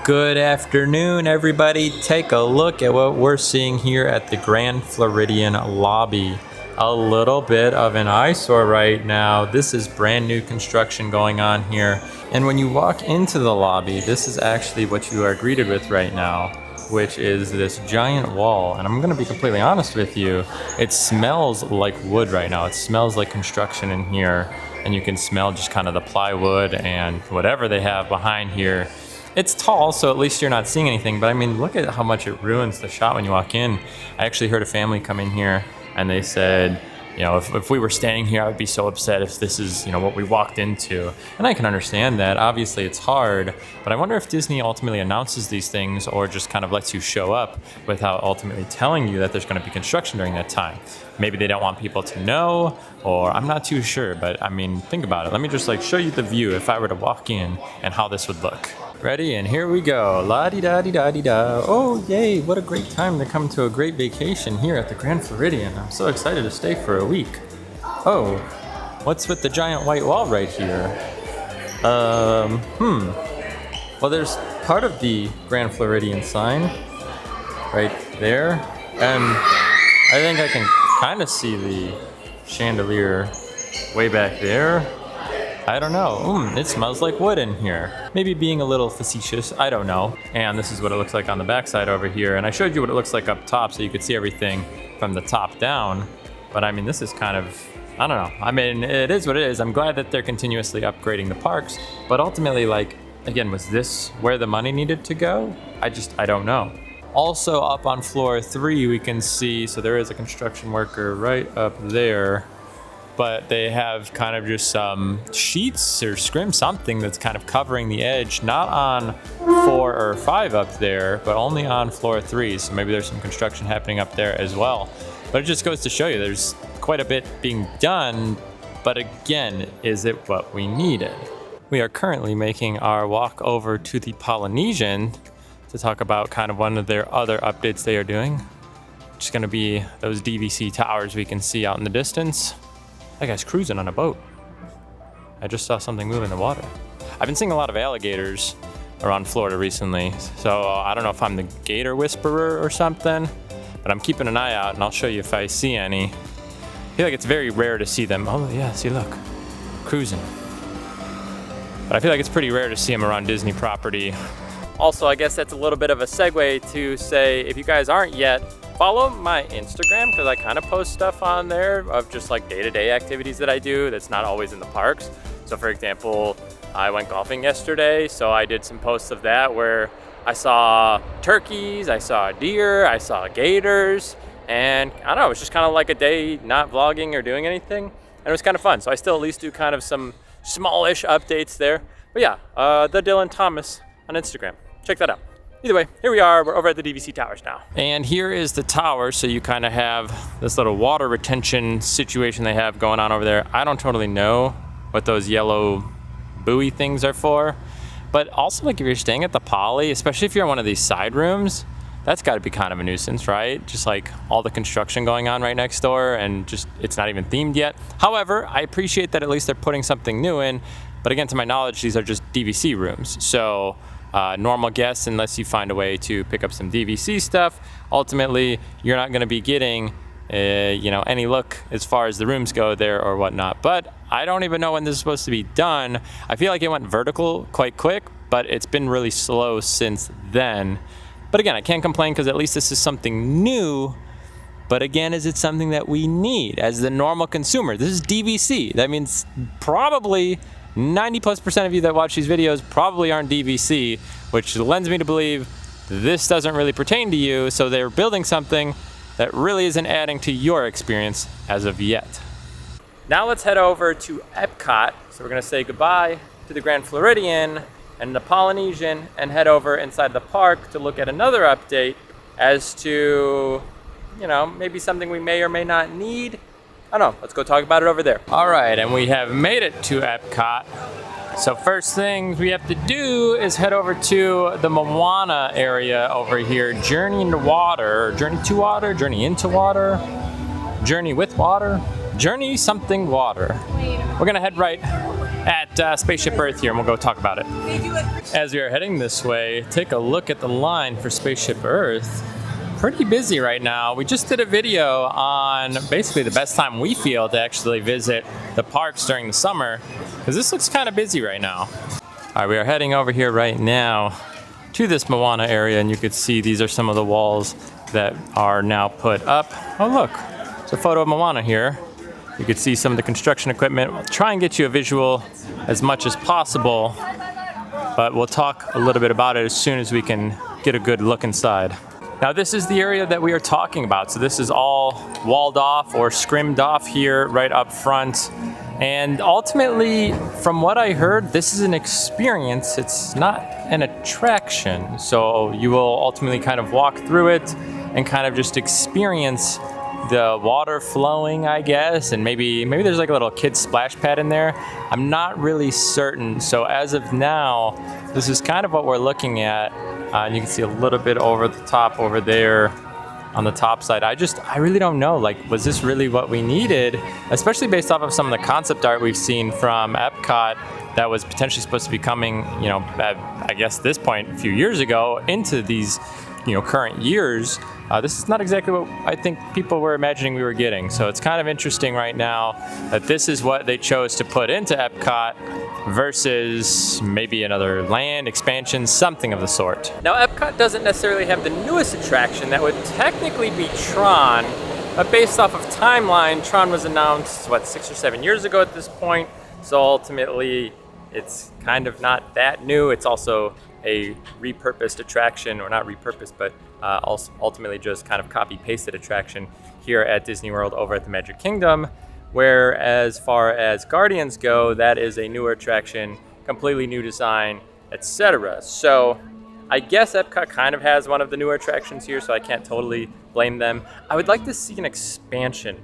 Good afternoon, everybody. Take a look at what we're seeing here at the Grand Floridian lobby. A little bit of an eyesore right now. This is brand new construction going on here. And when you walk into the lobby, this is actually what you are greeted with right now, which is this giant wall. And I'm gonna be completely honest with you, it smells like wood right now. It smells like construction in here. And you can smell just kind of the plywood and whatever they have behind here. It's tall, so at least you're not seeing anything, but I mean, look at how much it ruins the shot when you walk in. I actually heard a family come in here and they said, you know, if we were staying here, I would be so upset if this is, you know, what we walked into. And I can understand that. Obviously, it's hard, but I wonder if Disney ultimately announces these things or just kind of lets you show up without ultimately telling you that there's going to be construction during that time. Maybe they don't want people to know, or I'm not too sure, but I mean, think about it. Let me just like show you the view if I were to walk in and how this would look. Ready? And here we go. La-di-da-di-da-di-da. Oh, yay. What a great time to come to a great vacation here at the Grand Floridian. I'm so excited to stay for a week. Oh, what's with the giant white wall right here? Well, there's part of the Grand Floridian sign right there. And I think I can kind of see the chandelier way back there. I don't know. It smells like wood in here. Maybe being a little facetious, I don't know. And this is what it looks like on the backside over here. And I showed you what it looks like up top so you could see everything from the top down. But I mean, this is kind of, I don't know. I mean, it is what it is. I'm glad that they're continuously upgrading the parks. But ultimately, like, again, was this where the money needed to go? I don't know. Also up on floor 3, we can see, so there is a construction worker right up there. But they have kind of just some sheets or scrim, something that's kind of covering the edge, not on 4 or 5 up there, but only on floor 3. So maybe there's some construction happening up there as well. But it just goes to show you there's quite a bit being done. But again, is it what we needed? We are currently making our walk over to the Polynesian to talk about kind of one of their other updates they are doing, which is going to be those DVC Towers we can see out in the distance. That guy's cruising on a boat. I just saw something move in the water. I've been seeing a lot of alligators around Florida recently, so I don't know if I'm the gator whisperer or something, but I'm keeping an eye out and I'll show you if I see any. I feel like it's very rare to see them. Oh yeah, see, look, cruising. But I feel like it's pretty rare to see them around Disney property. Also, I guess that's a little bit of a segue to say, if you guys aren't yet, follow my Instagram, because I kind of post stuff on there of just like day-to-day activities that I do that's not always in the parks. So for example, I went golfing yesterday, so I did some posts of that where I saw turkeys, I saw deer, I saw gators, and I don't know, it was just kind of like a day not vlogging or doing anything, and it was kind of fun. So I still at least do kind of some smallish updates there. But yeah, the Dillon Thomas on Instagram. Check that out. Either way, here we are. We're over at the DVC Towers now. And here is the tower, so you kind of have this little water retention situation they have going on over there. I don't totally know what those yellow buoy things are for, but also like if you're staying at the Poly, especially if you're in one of these side rooms, that's got to be kind of a nuisance, right? Just like all the construction going on right next door and just it's not even themed yet. However, I appreciate that at least they're putting something new in, but again, to my knowledge, these are just DVC rooms. So normal guests, unless you find a way to pick up some DVC stuff, ultimately you're not going to be getting you know, any look as far as the rooms go there or whatnot. But I don't even know when this is supposed to be done. I feel like it went vertical quite quick, but it's been really slow since then. But again, I can't complain because at least this is something new. But again, is it something that we need as the normal consumer? This is DVC. That means probably 90+% of you that watch these videos probably aren't DVC, which lends me to believe this doesn't really pertain to you, so they're building something that really isn't adding to your experience as of yet. Now let's head over to EPCOT. So we're gonna say goodbye to the Grand Floridian and the Polynesian and head over inside the park to look at another update as to, you know, maybe something we may or may not need. I don't know, let's go talk about it over there. All right, and we have made it to EPCOT. So first things we have to do is head over to the Moana area over here. Journey into water, journey to water, journey into water, journey with water, journey something water. We're gonna head right at Spaceship Earth here, and we'll go talk about it. As we are heading this way, take a look at the line for Spaceship Earth. Pretty busy right now. We just did a video on basically the best time we feel to actually visit the parks during the summer, because this looks kind of busy right now. All right, we are heading over here right now to this Moana area, and you can see these are some of the walls that are now put up. Oh look, it's a photo of Moana here. You can see some of the construction equipment. We'll try and get you a visual as much as possible, but we'll talk a little bit about it as soon as we can get a good look inside. Now this is the area that we are talking about. So this is all walled off or scrimmed off here right up front. And ultimately, from what I heard, this is an experience. It's not an attraction. So you will ultimately kind of walk through it and kind of just experience the water flowing, I guess, and maybe there's like a little kid's splash pad in there. I'm not really certain. So as of now, this is kind of what we're looking at. And you can see a little bit over the top over there on the top side. I really don't know, like, was this really what we needed? Especially based off of some of the concept art we've seen from EPCOT that was potentially supposed to be coming, you know, at, I guess this point a few years ago into these, you know, current years. This is not exactly what I think people were imagining we were getting. So it's kind of interesting right now that this is what they chose to put into EPCOT versus maybe another land expansion, something of the sort. Now EPCOT doesn't necessarily have the newest attraction. That would technically be Tron, but based off of timeline, Tron was announced, what, 6 or 7 years ago at this point. So ultimately, it's kind of not that new. It's also a repurposed attraction, or not repurposed, but also ultimately just kind of copy-pasted attraction here at Disney World over at the Magic Kingdom, where as far as Guardians go, that is a newer attraction, completely new design, etc. So I guess EPCOT kind of has one of the newer attractions here, so I can't totally blame them. I would like to see an expansion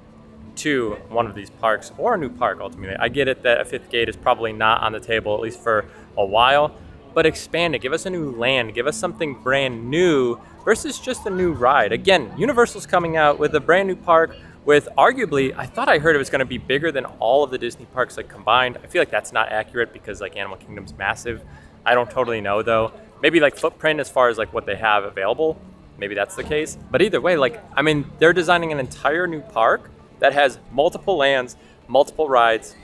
to one of these parks, or a new park ultimately. I get it that a 5th gate is probably not on the table, at least for a while, but expand it, give us a new land, give us something brand new versus just a new ride. Again, Universal's coming out with a brand new park with arguably, I thought I heard it was gonna be bigger than all of the Disney parks like combined. I feel like that's not accurate because like Animal Kingdom's massive. I don't totally know though. Maybe like footprint as far as like what they have available, maybe that's the case. But either way, like, I mean, they're designing an entire new park that has multiple lands, multiple rides.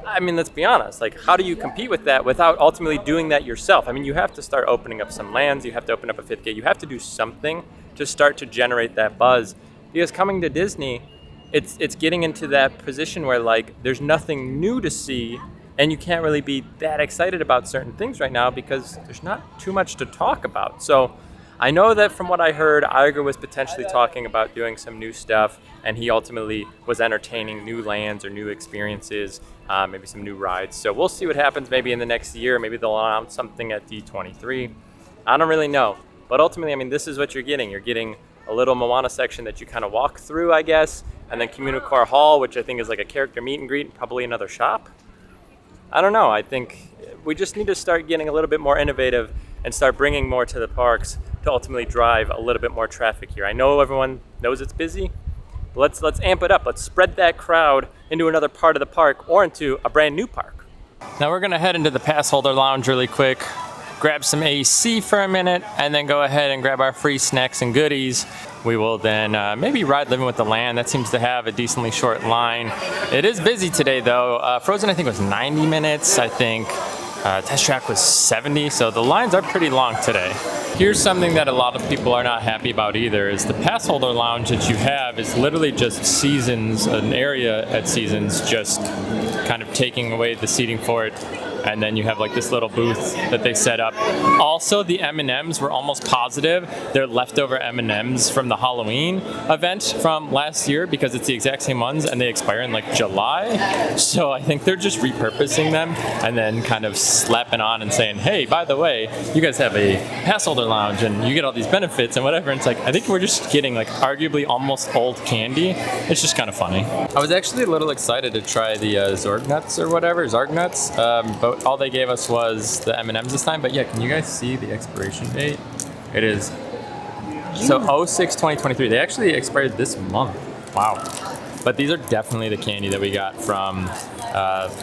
I mean, let's be honest, like, how do you compete with that without ultimately doing that yourself? I mean, you have to start opening up some lands, you have to open up a 5th gate, you have to do something to start to generate that buzz. Because coming to Disney, it's getting into that position where, like, there's nothing new to see, and you can't really be that excited about certain things right now because there's not too much to talk about. So I know that from what I heard, Iger was potentially talking about doing some new stuff, and he ultimately was entertaining new lands or new experiences, maybe some new rides. So we'll see what happens maybe in the next year. Maybe they'll announce something at D23. I don't really know. But ultimately, I mean, this is what you're getting. You're getting a little Moana section that you kind of walk through, I guess, and then Communicore Hall, which I think is like a character meet and greet, and probably another shop. I don't know. I think we just need to start getting a little bit more innovative and start bringing more to the parks to ultimately drive a little bit more traffic here. I know everyone knows it's busy, but let's amp it up. Let's spread that crowd into another part of the park or into a brand new park. Now we're gonna head into the Passholder Lounge really quick, grab some AC for a minute, and then go ahead and grab our free snacks and goodies. We will then maybe ride Living with the Land. That seems to have a decently short line. It is busy today though. Frozen I think was 90 minutes, I think. Test Track was 70, so the lines are pretty long today. Here's something that a lot of people are not happy about either, is the Passholder Lounge that you have is literally just Seasons, an area at Seasons, just kind of taking away the seating for it. And then you have like this little booth that they set up. Also, the M&Ms were almost positive they're leftover M&Ms from the Halloween event from last year because it's the exact same ones and they expire in like July. So I think they're just repurposing them and then kind of slapping on and saying, hey, by the way, you guys have a Passholder Lounge and you get all these benefits and whatever. And it's like, I think we're just getting like arguably almost old candy. It's just kind of funny. I was actually a little excited to try the Zorg Nuts or whatever, Zarg Nuts, but all they gave us was the M&Ms this time. But yeah, can you guys see the expiration date? It is so 06/2023. They actually expired this month. Wow. But these are definitely the candy that we got from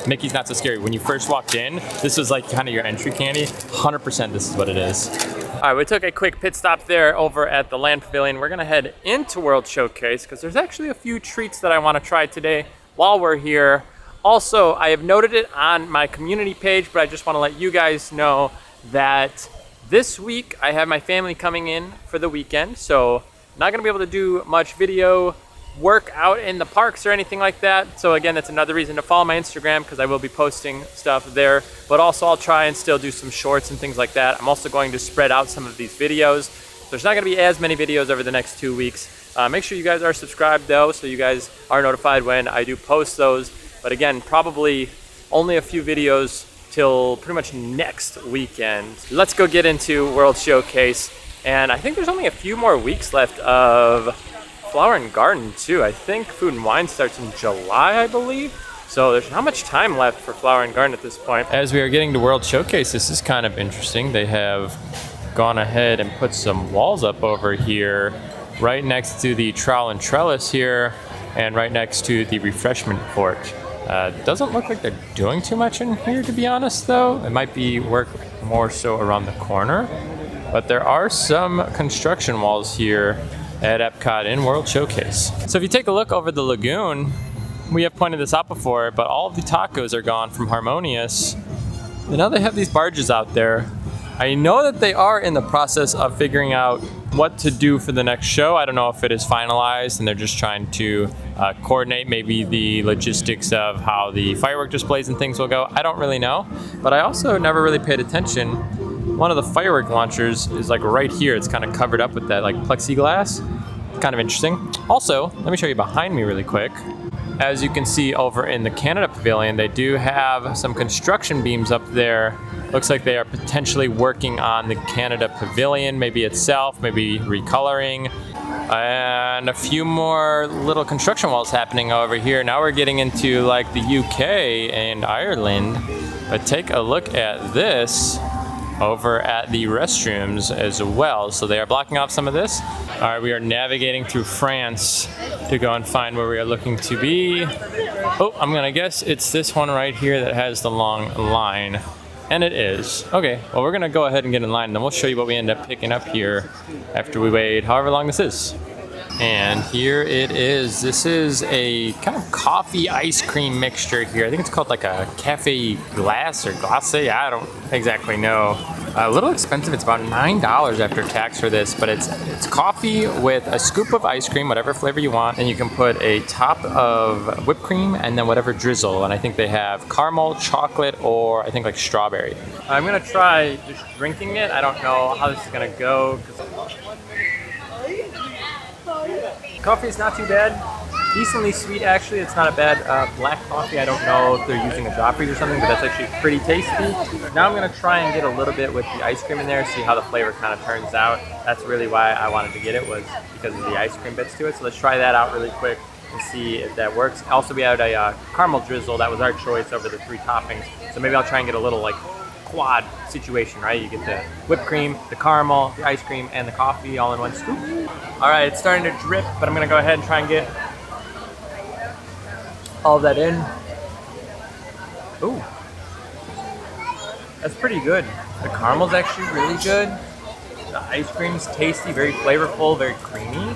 Mickey's Not So Scary. When you first walked in, this was like kind of your entry candy. 100% this is what it is. All right, we took a quick pit stop there over at the Land Pavilion. We're gonna head into World Showcase because there's actually a few treats that I wanna try today while we're here. Also, I have noted it on my community page, but I just wanna let you guys know that this week I have my family coming in for the weekend, so not gonna be able to do much video work out in the parks or anything like that. So again, that's another reason to follow my Instagram because I will be posting stuff there, but also I'll try and still do some shorts and things like that. I'm also going to spread out some of these videos. There's not going to be as many videos over the next 2 weeks. Make sure you guys are subscribed though, so you guys are notified when I do post those. But again, probably only a few videos till pretty much next weekend. Let's go get into World Showcase. And I think there's only a few more weeks left of Flower and Garden too. I think Food and Wine starts in July, I believe. So there's not much time left for Flower and Garden at this point. As we are getting to World Showcase, this is kind of interesting. They have gone ahead and put some walls up over here, right next to the trowel and trellis here, and right next to the refreshment porch. Doesn't look like they're doing too much in here, to be honest though. It might be work more so around the corner, but there are some construction walls here at EPCOT in World Showcase. So if you take a look over the Lagoon, we have pointed this out before, but all of the tacos are gone from Harmonious. And now they have these barges out there. I know that they are in the process of figuring out what to do for the next show. I don't know if it is finalized and they're just trying to coordinate maybe the logistics of how the firework displays and things will go. I don't really know, but I also never really paid attention. One of the firework launchers is like right here. It's kind of covered up with that like plexiglass. Kind of interesting. Also, let me show you behind me really quick. As you can see over in the Canada Pavilion, they do have some construction beams up there. Looks like they are potentially working on the Canada Pavilion, maybe itself, maybe recoloring. And a few more little construction walls happening over here. Now we're getting into like the UK and Ireland. But take a look at this over at the restrooms as well. So they are blocking off some of this. All right, we are navigating through France to go and find where we are looking to be. Oh, I'm gonna guess it's this one right here that has the long line. And it is. Okay, well we're gonna go ahead and get in line and then we'll show you what we end up picking up here after we wait however long this is. And here it is. This is a kind of coffee ice cream mixture here. I think it's called like a cafe glace or glace. I don't exactly know. A little expensive. It's about $9 after tax for this, but it's coffee with a scoop of ice cream, whatever flavor you want, and you can put a top of whipped cream and then whatever drizzle. And I think they have caramel, chocolate, or I think like strawberry. I'm gonna try just drinking it. I don't know how this is gonna go. Coffee is not too bad. Decently sweet, actually. It's not a bad black coffee. I don't know if they're using a drop freeze or something, but that's actually pretty tasty. Now I'm gonna try and get a little bit with the ice cream in there, see how the flavor kind of turns out. That's really why I wanted to get it, was because of the ice cream bits to it. So let's try that out really quick and see if that works. Also, we had a caramel drizzle. That was our choice over the 3 toppings. So maybe I'll try and get a little like quad situation, right? You get the whipped cream, the caramel, the ice cream, and the coffee all in one scoop. All right, it's starting to drip, but I'm gonna go ahead and try and get all of that in. Ooh, that's pretty good. The caramel's actually really good. The ice cream's tasty, very flavorful, very creamy.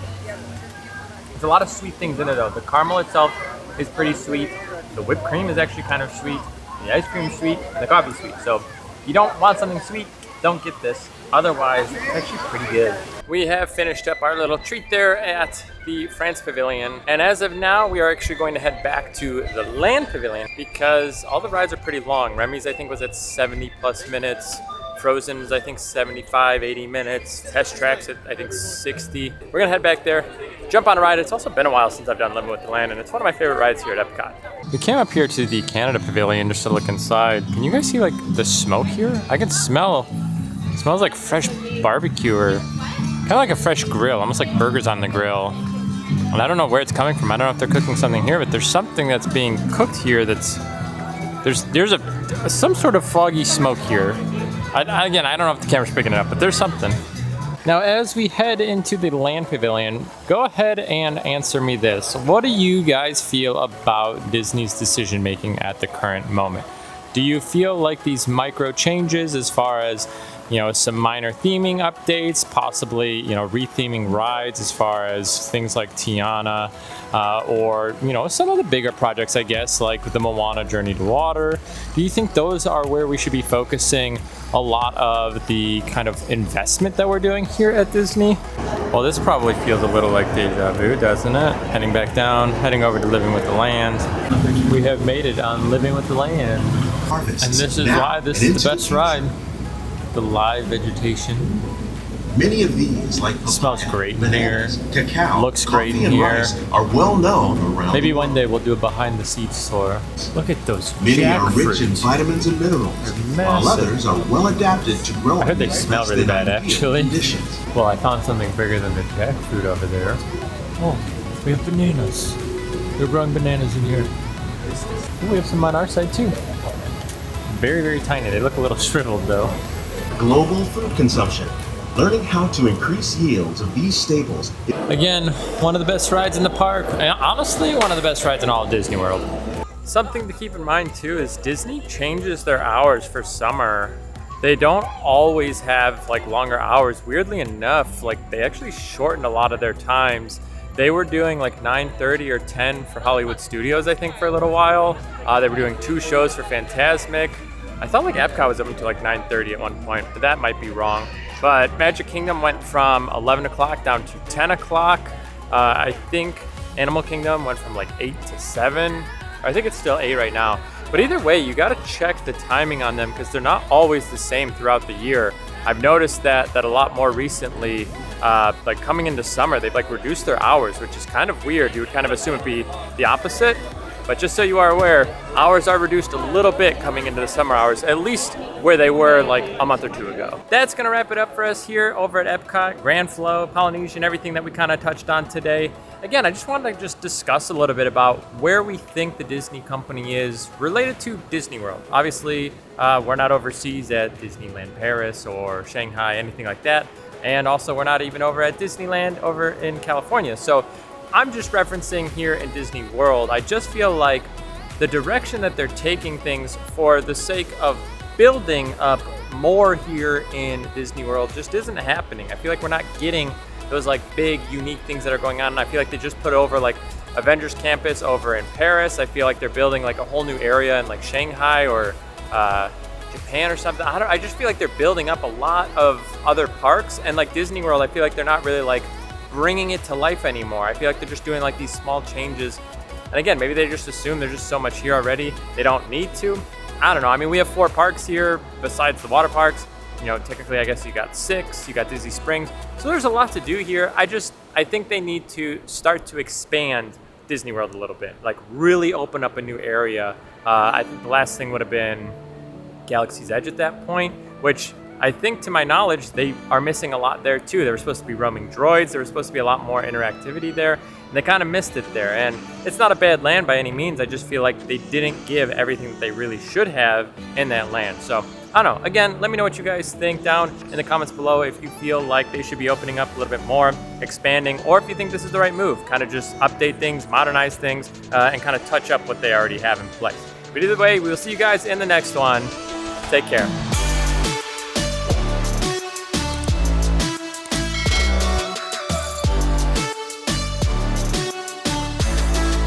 There's a lot of sweet things in it though. The caramel itself is pretty sweet. The whipped cream is actually kind of sweet. The ice cream's sweet, the coffee's sweet. So if you don't want something sweet, don't get this. Otherwise, it's actually pretty good. We have finished up our little treat there at the France Pavilion. And as of now, we are actually going to head back to the Land Pavilion because all the rides are pretty long. Remy's, I think, was at 70 plus minutes. Frozen's, I think, 75, 80 minutes. Test Track's at, I think, 60. We're gonna head back there, jump on a ride. It's also been a while since I've done Living with the Land, and it's one of my favorite rides here at EPCOT. We came up here to the Canada Pavilion just to look inside. Can you guys see like the smoke here? I can smell, it smells like fresh barbecue or kind of like a fresh grill, almost like burgers on the grill. And I don't know where it's coming from. I don't know if they're cooking something here, but there's something that's being cooked here that's, there's some sort of foggy smoke here. Again, I don't know if the camera's picking it up, but there's something. Now, as we head into the land pavilion, go ahead and answer me this. What do you guys feel about Disney's decision making at the current moment? Do you feel like these micro changes as far as, you know, some minor theming updates, possibly, you know, retheming rides as far as things like Tiana, or, you know, some of the bigger projects, I guess, like the Moana Journey to Water? Do you think those are where we should be focusing a lot of the kind of investment that we're doing here at Disney? Well, this probably feels a little like deja vu, doesn't it? Heading back down, heading over to Living with the Land. We have made it on Living with the Land. And this is why this is the best ride. The live vegetation. Many of these, like papaya, smells great in bananas, here. cacao, Looks great coffee, in and here. rice are well known around Maybe the one world. day we'll do a behind the scenes tour. Look at those Many are rich in jackfruits. vitamins and minerals, while massive. others are well adapted to growing. I heard they in smell less really than bad, ideal actually. conditions. Well, I found something bigger than the jackfruit over there. Oh, we have bananas. They're growing bananas in here. Oh, we have some on our side too. Very, very tiny. They look a little shriveled though. Global food consumption. Learning how to increase yields of these staples. Again, one of the best rides in the park. And honestly, one of the best rides in all of Disney World. Something to keep in mind too is Disney changes their hours for summer. They don't always have like longer hours. Weirdly enough, like they actually shortened a lot of their times. They were doing like 9:30 or 10 for Hollywood Studios, I think, for a little while. They were doing 2 shows for Fantasmic. I thought like EPCOT was up until like 9:30 at one point, but that might be wrong. But Magic Kingdom went from 11 o'clock down to 10 o'clock. I think Animal Kingdom went from like 8 to 7. I think it's still 8 right now. But either way, you gotta check the timing on them because they're not always the same throughout the year. I've noticed that a lot more recently, like coming into summer, they've like reduced their hours, which is kind of weird. You would kind of assume it'd be the opposite. But just so you are aware, hours are reduced a little bit coming into the summer hours, at least where they were like a month or 2 ago. That's gonna wrap it up for us here over at EPCOT, Grand Flow, Polynesian, everything that we kind of touched on today. Again, I just wanted to just discuss a little bit about where we think the Disney company is related to Disney World. Obviously, we're not overseas at Disneyland Paris or Shanghai, anything like that. And also we're not even over at Disneyland over in California. So I'm just referencing here in Disney World. I just feel like the direction that they're taking things for the sake of building up more here in Disney World just isn't happening. I feel like we're not getting those like big unique things that are going on. And I feel like they just put over like Avengers Campus over in Paris. I feel like they're building like a whole new area in like Shanghai or Japan or something. I just feel like they're building up a lot of other parks, and like Disney World, I feel like they're not really like bringing it to life anymore. I feel like they're just doing like these small changes. And again, maybe they just assume there's just so much here already, they don't need to. I don't know. I mean, we have 4 parks here besides the water parks. You know, technically, I guess you got 6, you got Disney Springs. So there's a lot to do here. I think they need to start to expand Disney World a little bit, like really open up a new area. I think the last thing would have been Galaxy's Edge at that point, which I think, to my knowledge, they are missing a lot there too. There were supposed to be roaming droids. There was supposed to be a lot more interactivity there, and they kind of missed it there. And it's not a bad land by any means. I just feel like they didn't give everything that they really should have in that land. So I don't know. Again, let me know what you guys think down in the comments below if you feel like they should be opening up a little bit more, expanding, or if you think this is the right move. Kind of just update things, modernize things, and kind of touch up what they already have in place. But either way, we will see you guys in the next one. Take care.